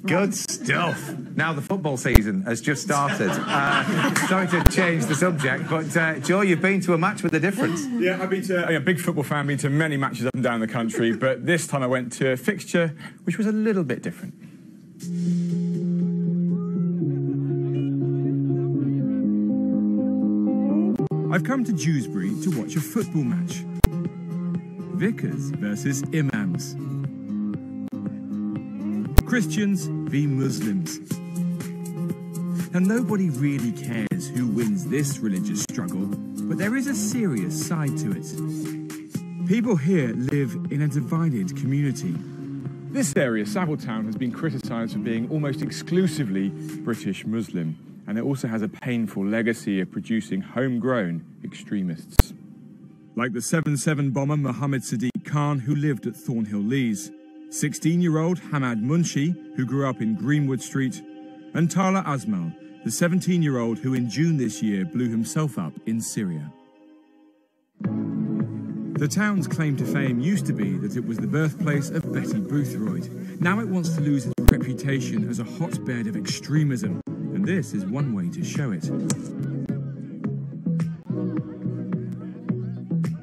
Good stuff. Now the football season has just started. Sorry to change the subject, but Joe, you've been to a match with a difference. Yeah, I've been to a big football fan, been to many matches up and down the country, but this time I went to a fixture which was a little bit different. I've come to Dewsbury to watch a football match. Vicars versus Imams. Christians v Muslims. Now, nobody really cares who wins this religious struggle, but there is a serious side to it. People here live in a divided community. This area, Savile Town, has been criticised for being almost exclusively British Muslim, and it also has a painful legacy of producing homegrown extremists. Like the 7/7 bomber Mohammed Sadiq Khan, who lived at Thornhill Lees, 16-year-old Hamad Munshi, who grew up in Greenwood Street, and Tala Asmal, the 17-year-old who in June this year blew himself up in Syria. The town's claim to fame used to be that it was the birthplace of Betty Boothroyd. Now it wants to lose its reputation as a hotbed of extremism, and this is one way to show it.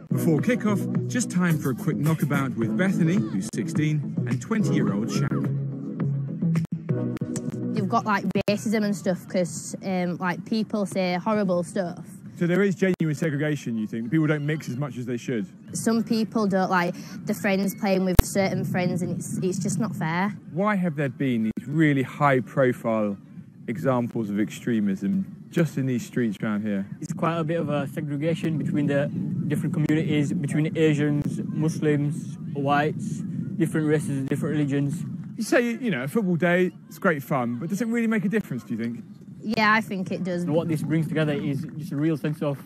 Before kick-off, just time for a quick knockabout with Bethany, who's 16, and 20-year-old Shaq. You've got like racism and stuff because like people say horrible stuff. So there is genuine segregation, you think? People don't mix as much as they should? Some people don't like the friends playing with certain friends, and it's just not fair. Why have there been these really high-profile examples of extremism just in these streets around here? It's quite a bit of a segregation between the different communities, between Asians, Muslims, whites, different races, different religions. You say, you know, a football day, it's great fun, but does it really make a difference, do you think? Yeah, I think it does. And what this brings together is just a real sense of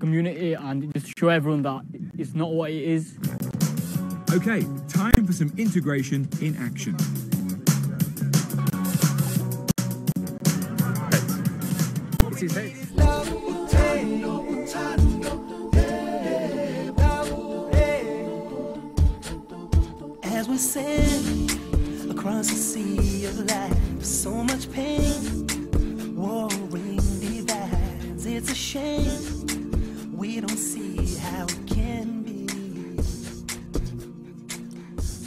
community and just show everyone that it's not what it is. OK, time for some integration in action. It's his head. As we sail across the sea of life, so much pain, warring divides. It's a shame we don't see how it can be.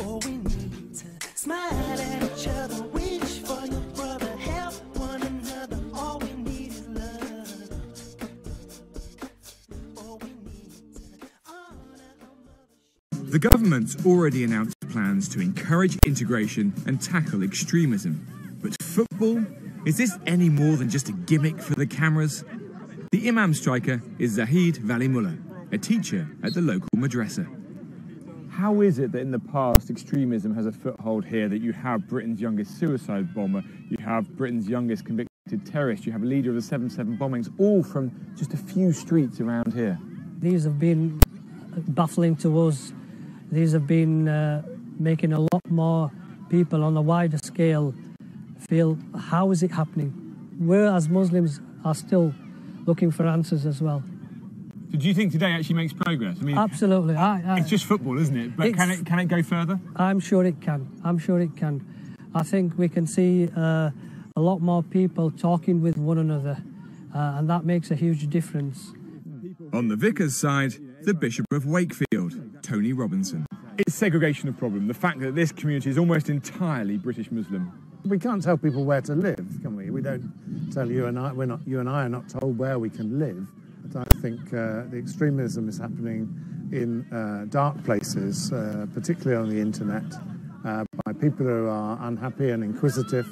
Oh, we need to smile at each other, wish for your brother, help one another. All we need is love. All we need to honor our mother. The government's already announced plans to encourage integration and tackle extremism. But football? Is this any more than just a gimmick for the cameras? The Imam striker is Zahid Valimullah, a teacher at the local madrasa. How is it that in the past extremism has a foothold here, that you have Britain's youngest suicide bomber, you have Britain's youngest convicted terrorist, you have a leader of the 7/7 bombings, all from just a few streets around here? These have been baffling to us. These have been making a lot more people on a wider scale feel, how is it happening? We as Muslims are still looking for answers as well. So do you think today actually makes progress? I mean, absolutely. It's just football, isn't it? But can it go further? I'm sure it can. I'm sure it can. I think we can see a lot more people talking with one another, and that makes a huge difference. On the vicar's side, the Bishop of Wakefield, Tony Robinson. It's segregation a problem, the fact that this community is almost entirely British Muslim. We can't tell people where to live, can we? We don't tell you and I, you and I are not told where we can live. But I think the extremism is happening in dark places, particularly on the internet, by people who are unhappy and inquisitive.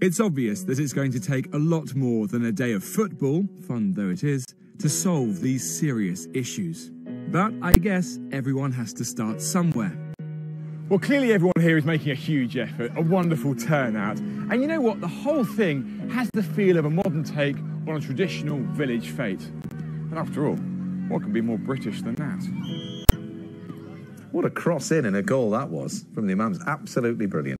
It's obvious that it's going to take a lot more than a day of football, fun though it is, to solve these serious issues. But I guess everyone has to start somewhere. Well, clearly everyone here is making a huge effort, a wonderful turnout. And you know what? The whole thing has the feel of a modern take on a traditional village fete. And after all, what could be more British than that? What a cross in and a goal that was from the Imams. Absolutely brilliant.